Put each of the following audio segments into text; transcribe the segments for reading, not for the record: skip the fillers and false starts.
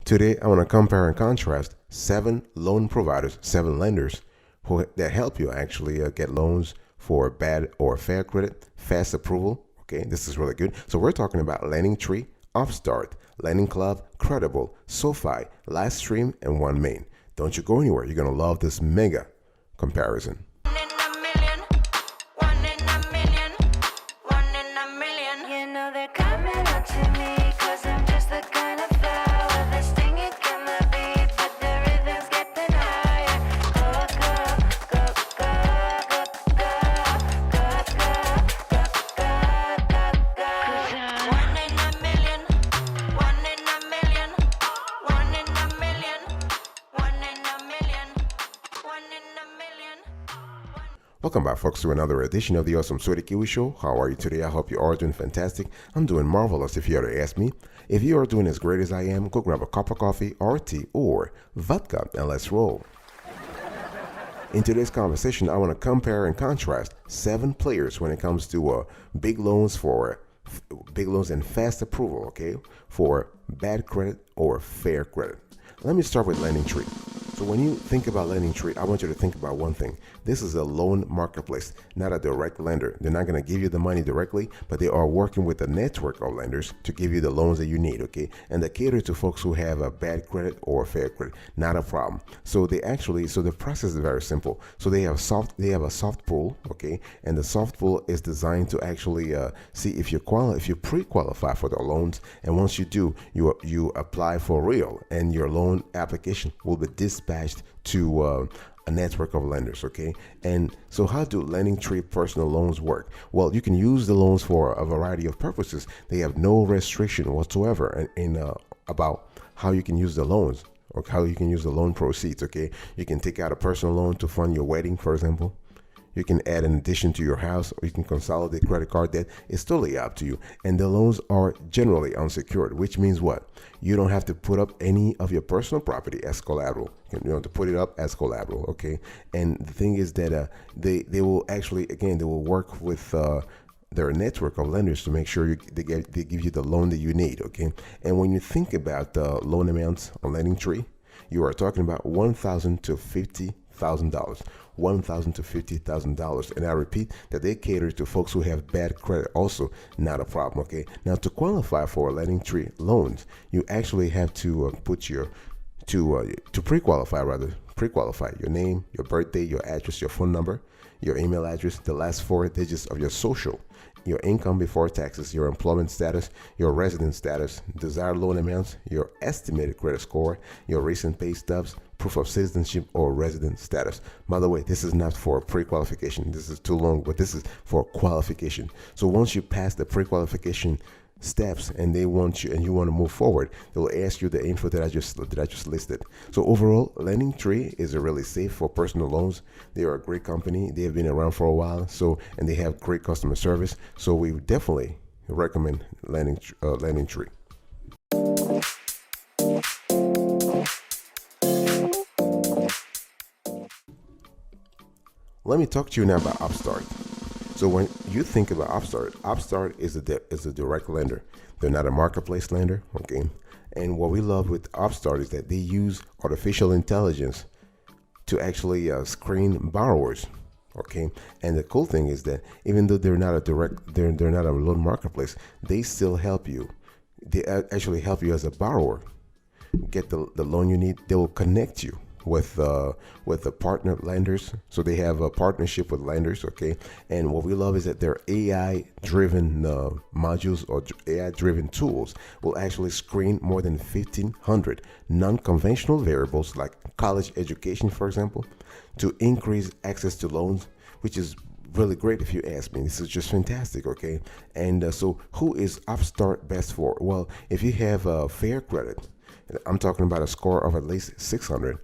Today, I want to compare and contrast 7 lenders that help you actually get loans for bad or fair credit, fast approval. Okay, this is really good. So we're talking about LendingTree, Upstart, LendingClub, Credible, SoFi, LightStream, and OneMain. Don't you go anywhere. You're going to love this mega comparison. Welcome back, folks, to another edition of the Awesome Sweaty Kiwi Show. How are you today? I hope you are doing fantastic. I'm doing marvelous, if you were to ask me. If you are doing as great as I am, go grab a cup of coffee or tea or vodka and let's roll. In today's conversation, I want to compare and contrast 7 players when it comes to big loans and fast approval, okay, for bad credit or fair credit. Let me start with LendingTree. So when you think about LendingTree, I want you to think about one thing. This is a loan marketplace, not a direct lender. They're not going to give you the money directly, but they are working with a network of lenders to give you the loans that you need, okay? And they cater to folks who have a bad credit or fair credit, not a problem. So the process is very simple. So they have a soft pull, okay? And the soft pull is designed to actually see if you pre-qualify for the loans, and once you do, you apply for real, and your loan application will be dispatched to a network of lenders, okay? And so how do LendingTree personal loans work? Well, you can use the loans for a variety of purposes. They have no restriction whatsoever about how you can use the loans or how you can use the loan proceeds, okay? You can take out a personal loan to fund your wedding, for example. You can add an addition to your house, or you can consolidate credit card debt. It's totally up to you. And the loans are generally unsecured, which means what? You don't have to put up any of your personal property as collateral. You don't have to put it up as collateral, okay? And the thing is that they will actually, again, they will work with their network of lenders to make sure they give you the loan that you need, okay? And when you think about the loan amounts on LendingTree, you are talking about $1,000 to $50,000. $1,000 to $50,000. And I repeat that they cater to folks who have bad credit also, not a problem, okay? Now, to qualify for LendingTree loans, you actually have to pre-qualify your name, your birthday, your address, your phone number, your email address, the last 4 digits of your social, your income before taxes, your employment status, your residence status, desired loan amounts, your estimated credit score, your recent pay stubs, proof of citizenship or resident status. By the way, this is not for pre-qualification. This is too long, but this is for qualification. So once you pass the pre-qualification steps and you want to move forward, they'll ask you the info that I just listed. So overall, LendingTree is really safe for personal loans. They are a great company. They have been around for a while, and they have great customer service. So we definitely recommend LendingTree. Let me talk to you now about Upstart. So when you think about Upstart is a direct lender. They're not a marketplace lender, okay? And what we love with Upstart is that they use artificial intelligence to actually screen borrowers, okay? And the cool thing is that even though they're not a loan marketplace, they still help you. They actually help you as a borrower get the loan you need. They will connect you with the partner lenders. So they have a partnership with lenders, okay? And what we love is that their AI-driven modules or AI-driven tools will actually screen more than 1,500 non-conventional variables like college education, for example, to increase access to loans, which is really great if you ask me. This is just fantastic, okay? And so who is Upstart best for? Well, if you have a fair credit, I'm talking about a score of at least 600,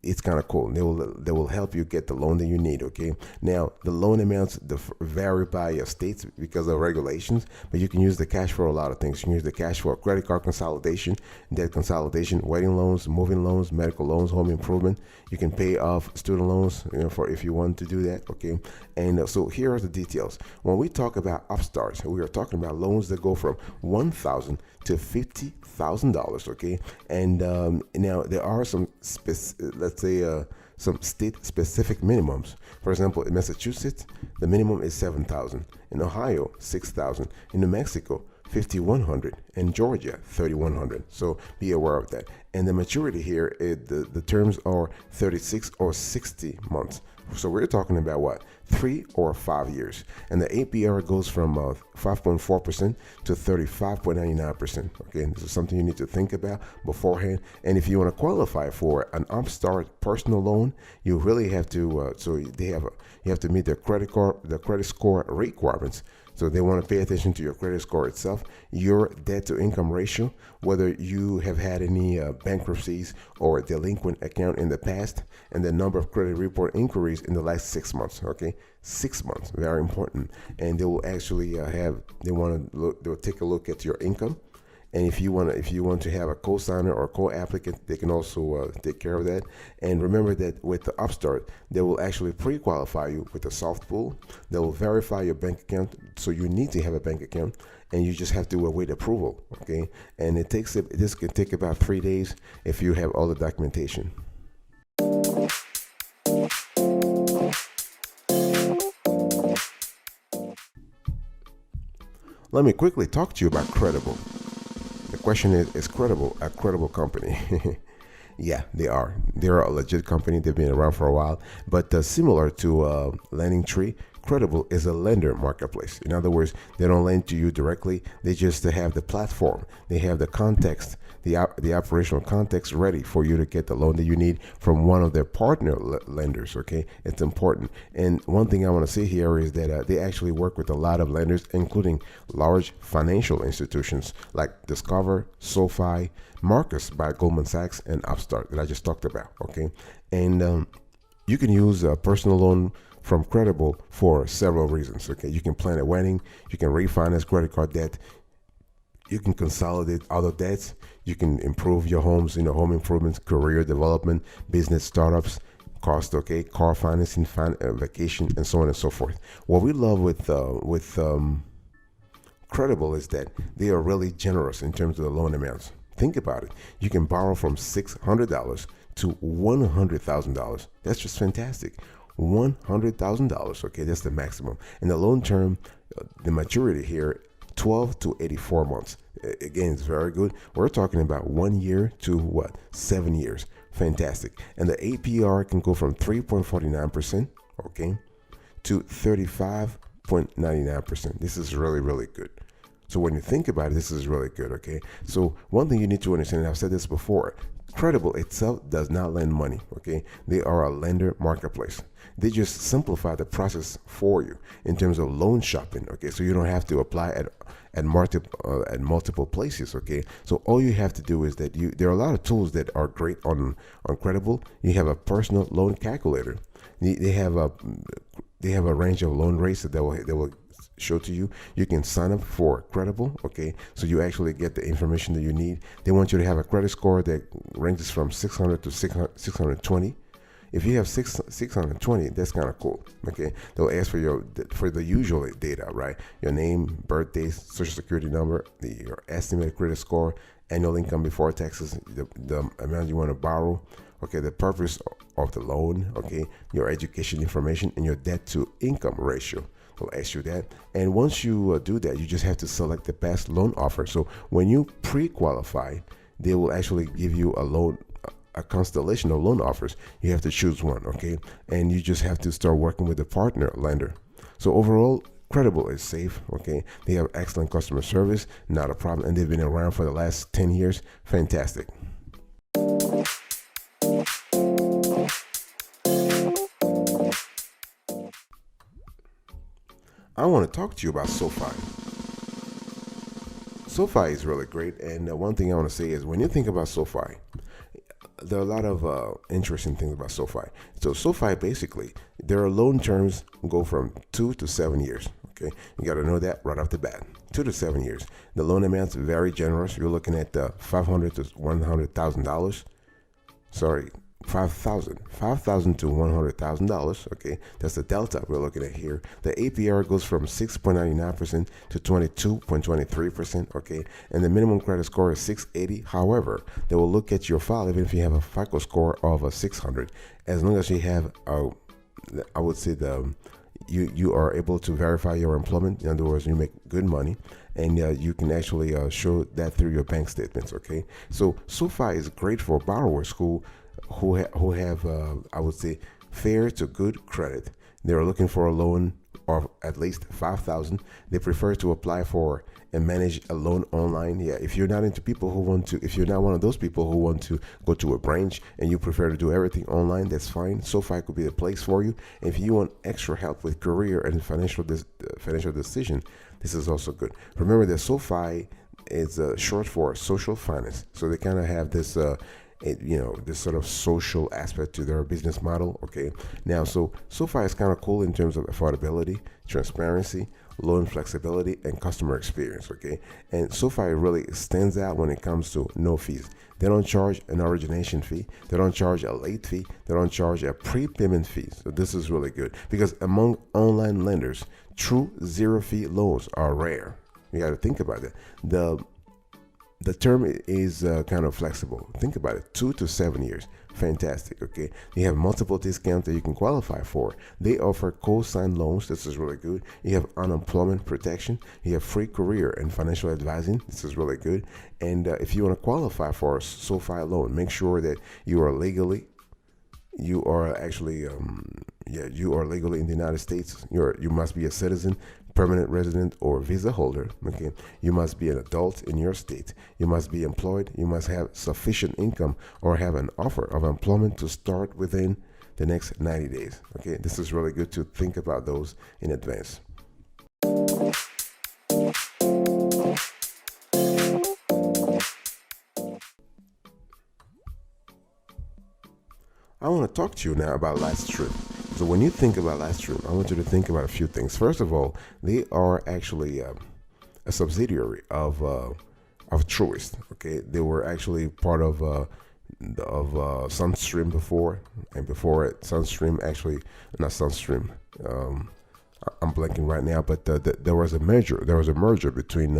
it's kind of cool. They will help you get the loan that you need. Okay. Now the loan amounts vary by states because of regulations, but you can use the cash for a lot of things. You can use the cash for credit card consolidation, debt consolidation, wedding loans, moving loans, medical loans, home improvement. You can pay off student loans, for if you want to do that. Okay. And so here are the details. When we talk about Upstart, we are talking about loans that go from $1,000 to $50,000. Okay. And now there are some let's say some state specific minimums. For example, in Massachusetts, the minimum is $7,000. In Ohio, $6,000. In New Mexico, $5,100. In Georgia, $3,100. So be aware of that. And the maturity here, the terms are 36 or 60 months. So we're talking about what? 3 or 5 years. And the APR goes from 5.4% to 35.99%. Okay, this is something you need to think about beforehand. And if you want to qualify for an Upstart personal loan, you really have to. You have to meet the credit score requirements. So they want to pay attention to your credit score itself, your debt to income ratio, whether you have had any bankruptcies or delinquent account in the past, and the number of credit report inquiries in the last 6 months. Okay, 6 months, very important. And they will actually they'll take a look at your income. And if you want to have a co-signer or co-applicant, they can also take care of that. And remember that with the Upstart, they will actually pre-qualify you with a soft pull. They will verify your bank account, so you need to have a bank account, and you just have to await approval. Okay, and this can take about 3 days if you have all the documentation. Let me quickly talk to you about Credible. The question is Credible a credible company? Yeah, they are. They're a legit company. They've been around for a while. But similar to LendingTree, Credible is a lender marketplace. In other words, they don't lend to you directly. They just have the platform. They have the context, the operational context ready for you to get the loan that you need from one of their partner lenders. Okay, it's important. And one thing I want to say here is that they actually work with a lot of lenders, including large financial institutions like Discover, SoFi, Marcus by Goldman Sachs, and Upstart that I just talked about. Okay, and you can use a personal loan from Credible for several reasons. Okay, you can plan a wedding, you can refinance credit card debt, you can consolidate other debts, you can improve your homes, home improvements, career development, business startups, cost, okay, car financing, vacation, and so on and so forth. What we love with Credible is that they are really generous in terms of the loan amounts. Think about it. You can borrow from $600 to $100,000. That's just fantastic. $100,000. Okay, that's the maximum. And the loan term, the maturity here, 12 to 84 months. Again, it's very good. We're talking about 1 year to 7 years. Fantastic. And the APR can go from 3.49%, okay, to 35.99%. This is really, really good. So when you think about it, this is really good. Okay. So one thing you need to understand, and I've said this before, Credible itself does not lend money. Okay. They are a lender marketplace. They just simplify the process for you in terms of loan shopping. Okay. So you don't have to apply at multiple places. Okay. So all you have to do is that there are a lot of tools that are great on Credible. You have a personal loan calculator. They have a range of loan rates that they will show to you. You can sign up for Credible, okay? So you actually get the information that you need. They want you to have a credit score that ranges from 600 to 620. If you have 620, that's kind of cool, okay? They'll ask for the usual data, right? Your name, birthday, social security number, your estimated credit score, annual income before taxes, the amount you want to borrow, okay, the purpose of the loan, okay, your education information, and your debt to income ratio. They'll ask you that. And once you do that, you just have to select the best loan offer. So when you pre-qualify, they will actually give you a constellation of loan offers. You have to choose one, okay? And you just have to start working with the partner lender. So overall, Credible is safe, okay? They have excellent customer service, not a problem. And they've been around for the last 10 years. Fantastic. I want to talk to you about SoFi. SoFi is really great, and one thing I want to say is when you think about SoFi, there are a lot of interesting things about SoFi. So SoFi basically, their loan terms go from 2 to 7 years. Okay, you got to know that right off the bat. 2 to 7 years. The loan amounts are very generous. You're looking at $500 to $100,000. Sorry, 5,000 to $100,000. Okay, that's the delta we're looking at here. The APR goes from 6.99% to 22.23%. Okay, and the minimum credit score is 680. However, they will look at your file even if you have a FICO score of a 600, as long as you have I would say you are able to verify your employment. In other words, you make good money, and you can actually show that through your bank statements. Okay, so SoFi is great for borrowers who have I would say fair to good credit. They are looking for a loan of at least 5,000. They prefer to apply for and manage a loan online. Yeah, if you're not into people who want to, if you're not one of those people who want to go to a branch and you prefer to do everything online, that's fine. SoFi could be the place for you. If you want extra help with career and financial decision, this is also good. Remember that SoFi is short for social finance, so they kind of have this this sort of social aspect to their business model. Okay, now so SoFi is kind of cool in terms of affordability, transparency, loan flexibility, and customer experience. Okay, and SoFi really stands out when it comes to no fees. They don't charge an origination fee, they don't charge a late fee, they don't charge a prepayment fee. So this is really good, because among online lenders, true zero fee loans are rare. You got to think about that. The term is kind of flexible. Think about it, 2 to 7 years. Fantastic. Okay, you have multiple discounts that you can qualify for. They offer co-signed loans. This is really good. You have unemployment protection. You have free career and financial advising. This is really good. And if you want to qualify for a SoFi loan, make sure that you are legally you are actually you are legally in the United States. You must be a citizen, permanent resident, or visa holder. Okay, you must be an adult in your state. You must be employed. You must have sufficient income or have an offer of employment to start within the next 90 days. Okay, this is really good to think about those in advance. I want to talk to you now about LightStream. So when you think about LightStream, I want you to think about a few things. First of all, they are actually a subsidiary of Truist. Okay, they were actually part of SunStream before, and before it, SunStream actually not SunStream. I'm blanking right now, but there was a merger. There was a merger between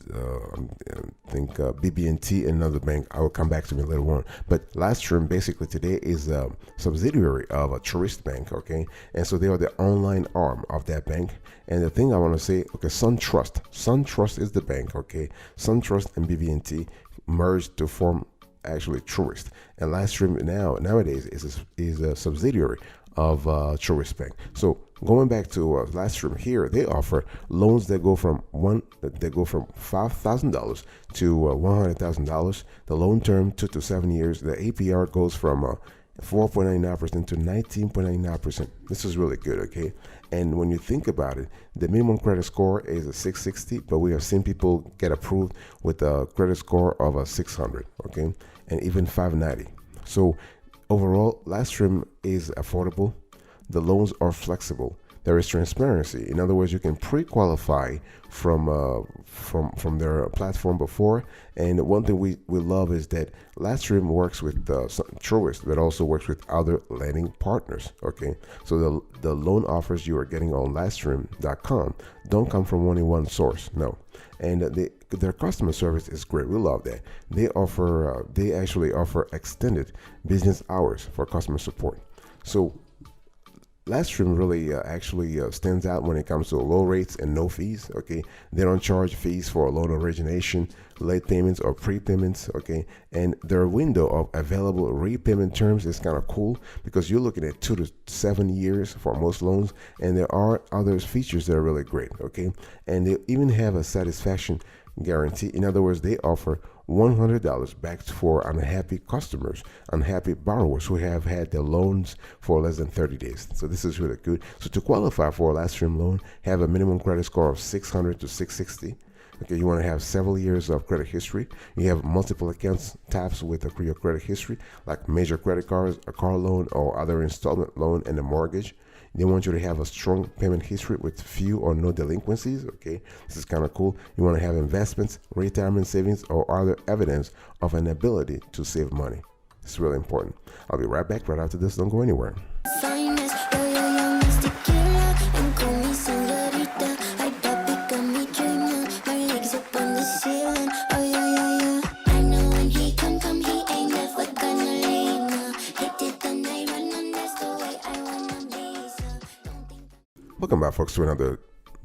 I think BB&T and another bank. I will come back to me later on. But LightStream basically today is a subsidiary of a Truist bank. Okay, and so they are the online arm of that bank. And the thing I want to say, okay, SunTrust is the bank. Okay, SunTrust and BB&T merged to form actually Truist, and LightStream nowadays is a subsidiary of Truist Bank. So going back to LightStream here, they offer loans that go from $5,000 to $100,000. The loan term 2 to 7 years. The APR goes from 4.99% to 19.99%. This is really good. Okay, and when you think about it, the minimum credit score is a 660, but we have seen people get approved with a credit score of a 600. Okay, and even 590. So overall, LightStream is affordable. The loans are flexible. There is transparency. In other words, you can pre-qualify from their platform before. And one thing we love is that LightStream works with Truist, but also works with other lending partners. Okay, so the loan offers you are getting on LightStream.com don't come from only one source. No, and their customer service is great. We love that. They actually offer extended business hours for customer support. So LightStream really actually stands out when it comes to low rates and no fees. Okay, they don't charge fees for loan origination, late payments, or prepayments. Okay, and their window of available repayment terms is kind of cool, because you're looking at 2 to 7 years for most loans, and there are other features that are really great. Okay, and they even have a satisfaction guarantee. In other words, they offer $100 back for unhappy customers, unhappy borrowers who have had their loans for less than 30 days. So this is really good. So to qualify for a LightStream loan, have a minimum credit score of 600 to 660. Okay, you want to have several years of credit history. You have multiple accounts tabs with your credit history, like major credit cards, a car loan, or other installment loan, and a mortgage. They want you to have a strong payment history with few or no delinquencies. Okay, this is kind of cool. You want to have investments, retirement savings, or other evidence of an ability to save money. It's really important. I'll be right back right after this. Don't go anywhere. Welcome back, folks, to another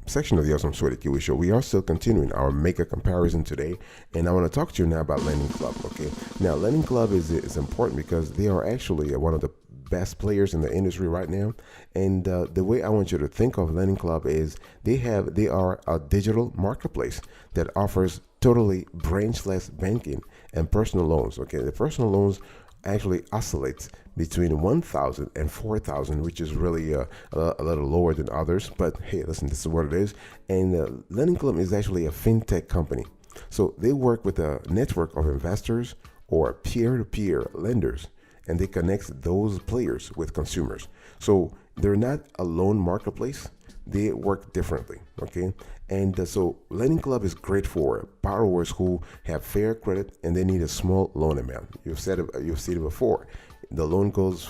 section of the Awesome Sweaty Kiwi Show. We are still continuing our mega comparison today, and I want to talk to you now about LendingClub. Okay, now LendingClub is important because they are actually one of the best players in the industry right now. And the way I want you to think of LendingClub is they are a digital marketplace that offers totally branchless banking and personal loans. Okay, the personal loans actually oscillates between 1,000 and 4,000, which is really a little lower than others. But hey, listen, this is what it is. And LendingClub is actually a fintech company. So they work with a network of investors or peer-to-peer lenders, and they connect those players with consumers. So they're not a loan marketplace. They work differently, okay? And so LendingClub is great for borrowers who have fair credit and they need a small loan amount. You've seen it before. The loan goes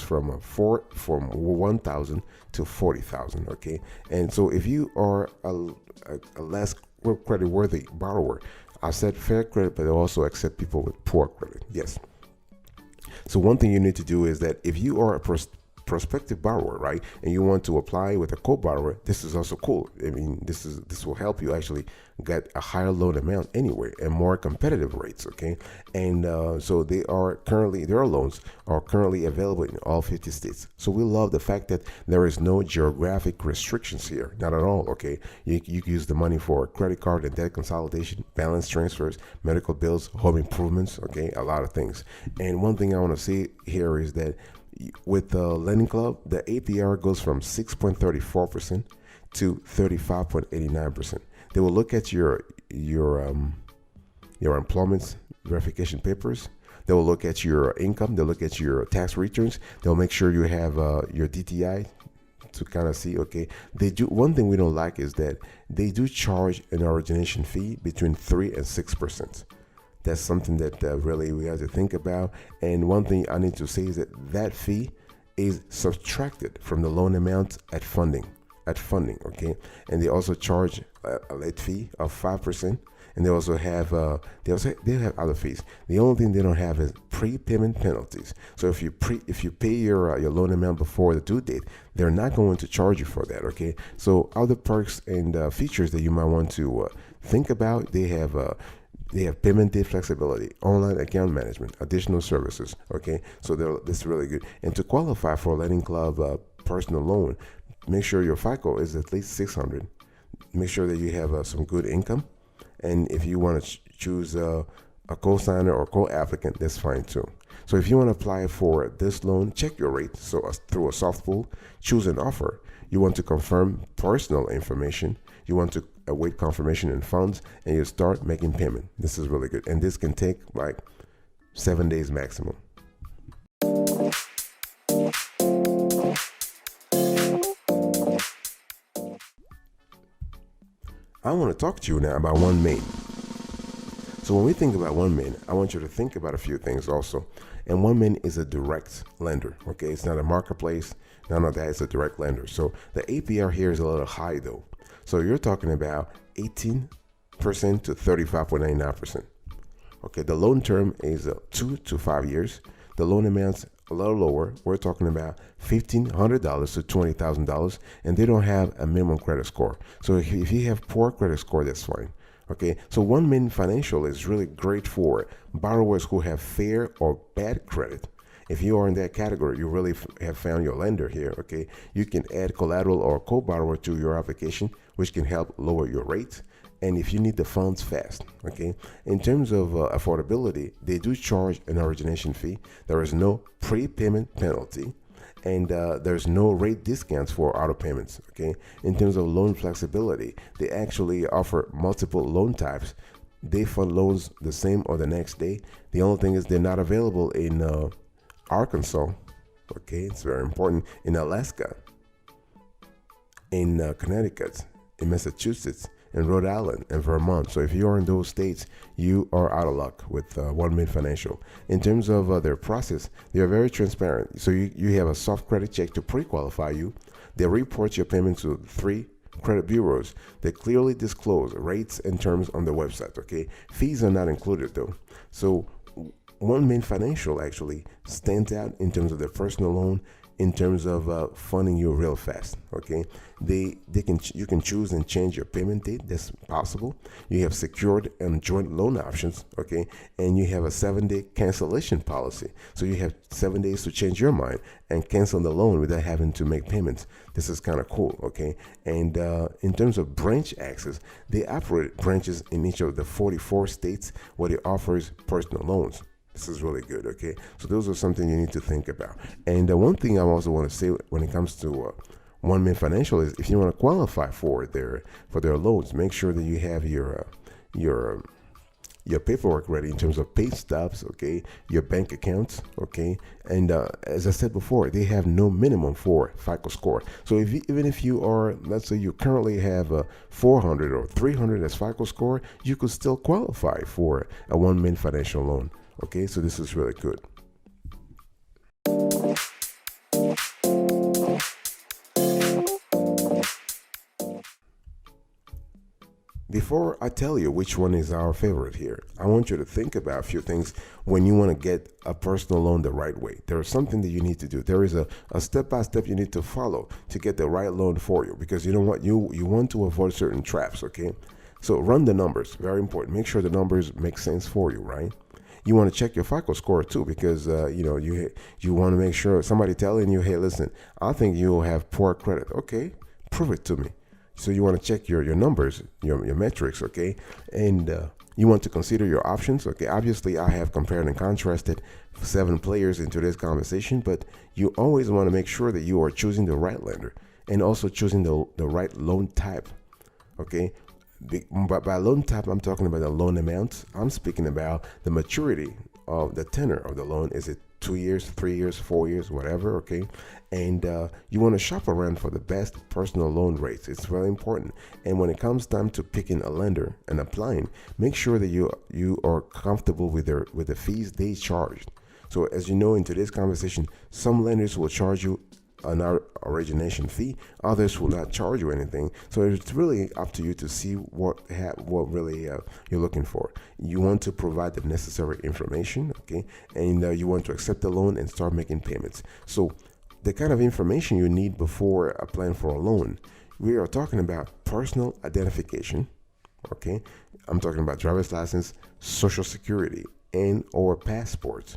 from 1,000 to 40,000, okay? And so if you are a less credit-worthy borrower, I said fair credit, but I also accept people with poor credit. Yes. So one thing you need to do is that if you are a prospective borrower, right, and you want to apply with a co-borrower, this is also cool. I mean, this will help you actually get a higher loan amount anyway and more competitive rates, okay? And so their loans are currently available in all 50 states. So we love the fact that there is no geographic restrictions here, not at all, okay? You can use the money for credit card and debt consolidation, balance transfers, medical bills, home improvements, okay, a lot of things. And one thing I want to say here is that with the LendingClub, the APR goes from 6.34% to 35.89%. They will look at your employment verification papers. They will look at your income. They'll look at your tax returns. They'll make sure you have your DTI to kind of see, okay. They do one thing we don't like is that they do charge an origination fee between 3 and 6%. That's something that really we have to think about. And one thing I need to say is that fee is subtracted from the loan amount at funding, okay? And they also charge a late fee of 5%. And they also have they have other fees. The only thing they don't have is prepayment penalties. So if you pay your loan amount before the due date, they're not going to charge you for that, okay? So other perks and features that you might want to think about, they have payment date flexibility, online account management, additional services, okay? So this is really good. And to qualify for LendingClub personal loan, make sure your FICO is at least 600. Make sure that you have some good income. And if you want to choose a co-signer or co-applicant, that's fine too. So if you want to apply for this loan, check your rate. So through a soft pull, choose an offer. You want to confirm personal information. You want to await confirmation in funds, and you start making payment. This is really good. And this can take like 7 days maximum. I want to talk to you now about OneMain. So when we think about OneMain, I want you to think about a few things also. And OneMain is a direct lender, okay? It's not a marketplace, none of that, it's a direct lender. So the APR here is a little high though. So you're talking about 18% to 35.99%. Okay, the loan term is 2 to 5 years. The loan amount's a little lower. We're talking about $1,500 to $20,000, and they don't have a minimum credit score. So if you have poor credit score, that's fine. Okay, so OneMain Financial is really great for borrowers who have fair or bad credit. If you are in that category, you really have found your lender here, okay? You can add collateral or co-borrower to your application, which can help lower your rate. And if you need the funds fast, okay? In terms of affordability, they do charge an origination fee. There is no prepayment penalty. and there's no rate discounts for auto payments. Okay, in terms of loan flexibility, they actually offer multiple loan types. They fund loans the same or the next day. The only thing is they're not available in Arkansas. Okay, it's very important. In Alaska, in Connecticut, in Massachusetts, in Rhode Island, and Vermont. So if you are in those states, you are out of luck with OneMain Financial. In terms of their process, they are very transparent. So you have a soft credit check to pre-qualify you. They report your payments to 3 credit bureaus. They clearly disclose rates and terms on their website. Okay, fees are not included though. So OneMain Financial actually stands out in terms of their personal loan, in terms of funding you real fast. Okay, you can choose and change your payment date. That's possible. You have secured and joint loan options. Okay, and you have a 7-day cancellation policy. So you have 7 days to change your mind and cancel the loan without having to make payments. This is kind of cool. Okay, and in terms of branch access, they operate branches in each of the 44 states where they offers personal loans. This is really good. Okay, so those are something you need to think about. And one thing I also want to say when it comes to OneMain Financial is, if you want to qualify for their loans, make sure that you have your paperwork ready in terms of pay stubs, okay, your bank accounts, okay, and as I said before, they have no minimum for FICO score. So even if you are, let's say you currently have a 400 or 300 as FICO score, you could still qualify for a OneMain Financial loan. Okay, so this is really good. Before I tell you which one is our favorite here, I want you to think about a few things when you want to get a personal loan the right way. There is something that you need to do. There is a step-by-step you need to follow to get the right loan for you, because you know what, you want to avoid certain traps. Okay, so run the numbers. Very important. Make sure the numbers make sense for you, right? You want to check your FICO score too, because you want to make sure somebody telling you, hey, listen, I think you'll have poor credit. Okay, prove it to me. So you want to check your numbers, your metrics, okay, and you want to consider your options. Okay, obviously I have compared and contrasted 7 players in today's conversation, but you always want to make sure that you are choosing the right lender and also choosing the right loan type. Okay. But by loan type, I'm talking about the loan amount. I'm speaking about the maturity of the tenor of the loan. Is it 2 years, 3 years, 4 years, whatever? Okay, and you want to shop around for the best personal loan rates. It's very important. And when it comes time to picking a lender and applying, make sure that you are comfortable with the fees they charge. So as you know, in today's conversation, some lenders will charge you an origination fee, others will not charge you anything. So it's really up to you to see what really you're looking for. You want to provide the necessary information, okay, and you want to accept the loan and start making payments. So the kind of information you need before applying for a loan, we are talking about personal identification, okay. I'm talking about driver's license, social security, and or passports.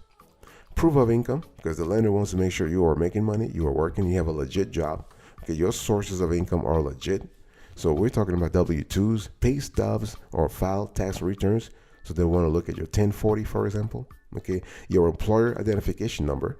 Proof of income, because the lender wants to make sure you are making money, you are working, you have a legit job. Okay, your sources of income are legit. So we're talking about W-2s, pay stubs, or file tax returns. So they want to look at your 1040, for example. Okay, your employer identification number,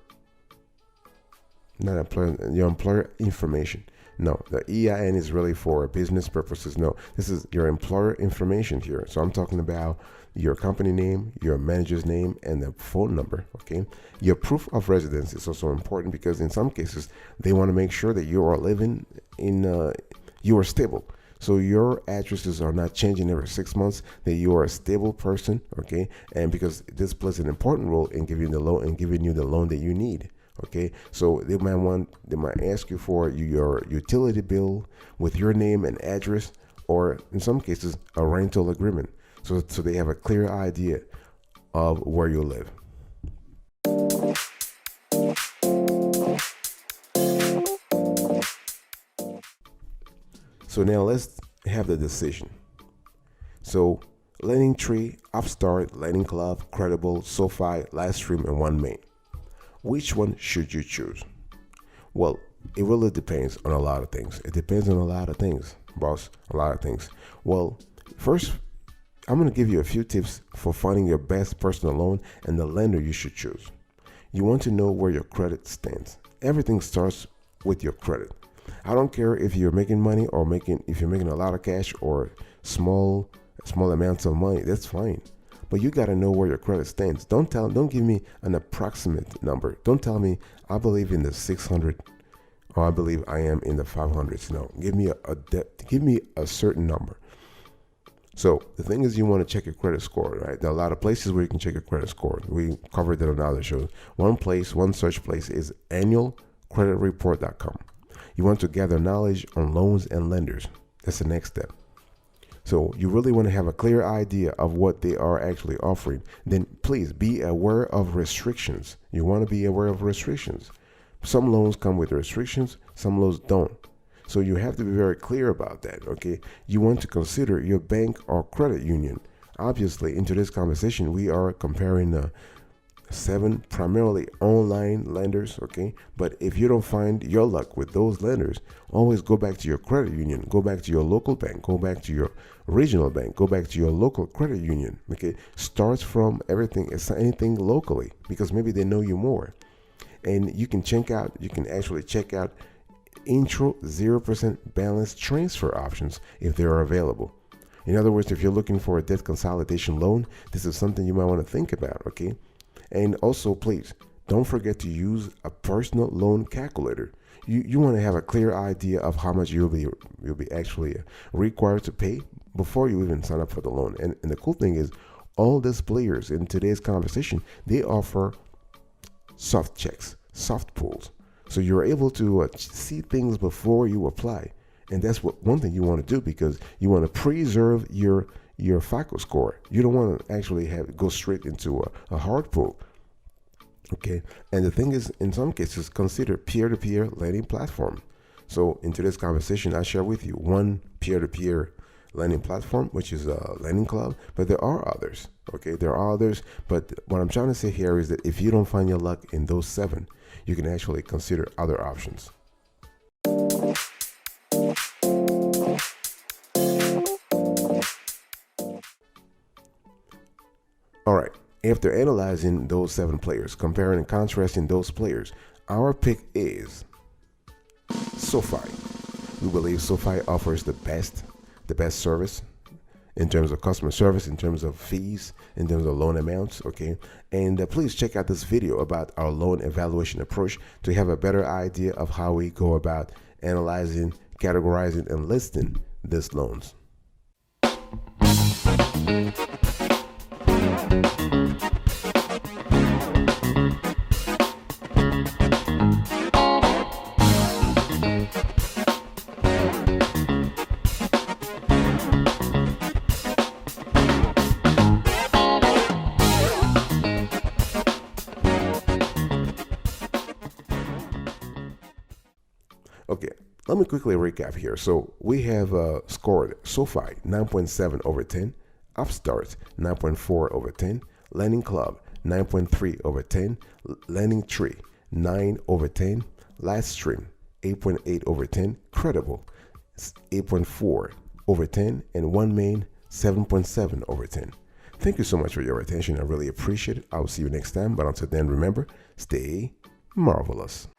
not employer, your employer information. No, the EIN is really for business purposes. No, this is your employer information here. So I'm talking about your company name, your manager's name, and the phone number. Okay, your proof of residence is also important, because in some cases they want to make sure that you are living in, you are stable. So your addresses are not changing every 6 months, that you are a stable person. Okay, and because this plays an important role in giving the loan and giving you the loan that you need. Okay, so they might ask you for your utility bill with your name and address, or in some cases a rental agreement, so they have a clear idea of where you live. So now let's have the decision. So LendingTree, Upstart, LendingClub, Credible, SoFi, LightStream, and OneMain. Which one should you choose? Well, it really depends on a lot of things. It depends on a lot of things, boss, a lot of things. Well, first, I'm going to give you a few tips for finding your best personal loan and the lender you should choose. You want to know where your credit stands. everything starts with your credit. I don't care if you're making money or if you're making a lot of cash or small amounts of money. That's fine, but you got to know where your credit stands. Don't give me an approximate number. Don't tell me I believe in the 600 or I believe I am in the 500s. No, give me a certain number. So the thing is, you want to check your credit score, right? There are a lot of places where you can check your credit score. We covered that on other shows. One search place is annualcreditreport.com. You want to gather knowledge on loans and lenders. That's the next step. So you really want to have a clear idea of what they are actually offering. Then please be aware of restrictions. You want to be aware of restrictions. Some loans come with restrictions, some loans don't. So you have to be very clear about that, okay? You want to consider your bank or credit union. Obviously, in today's conversation, we are comparing 7 primarily online lenders, okay? But if you don't find your luck with those lenders, always go back to your credit union, go back to your local bank, go back to your regional bank, go back to your local credit union, okay? Starts from anything locally, because maybe they know you more. And you can actually check out intro 0% balance transfer options if they are available. In other words, if you're looking for a debt consolidation loan, this is something you might want to think about, okay? And also, please don't forget to use a personal loan calculator. You want to have a clear idea of how much you'll be actually required to pay before you even sign up for the loan. And the cool thing is, all these players in today's conversation, they offer soft checks, soft pulls. So you're able to see things before you apply. And that's one thing you want to do, because you want to preserve your FICO score. You don't want to actually go straight into a hard pull. Okay. And the thing is, in some cases, consider peer-to-peer lending platform. So in today's conversation, I share with you one peer-to-peer lending platform, which is LendingClub, but there are others. Okay. There are others. But what I'm trying to say here is that if you don't find your luck in those 7, you can actually consider other options. All right, after analyzing those 7 players, comparing and contrasting those players, our pick is SoFi. We believe SoFi offers the best service in terms of customer service, in terms of fees, in terms of loan amounts, okay? And please check out this video about our loan evaluation approach to have a better idea of how we go about analyzing, categorizing, and listing these loans. Okay, let me quickly recap here. So we have scored SoFi 9.7 over 10, Upstart 9.4 over 10, LendingClub 9.3 over 10, LendingTree 9 over 10, LightStream 8.8 over 10, Credible 8.4 over 10, and OneMain 7.7 over 10. Thank you so much for your attention. I really appreciate it. I will see you next time. But until then, remember, stay marvelous.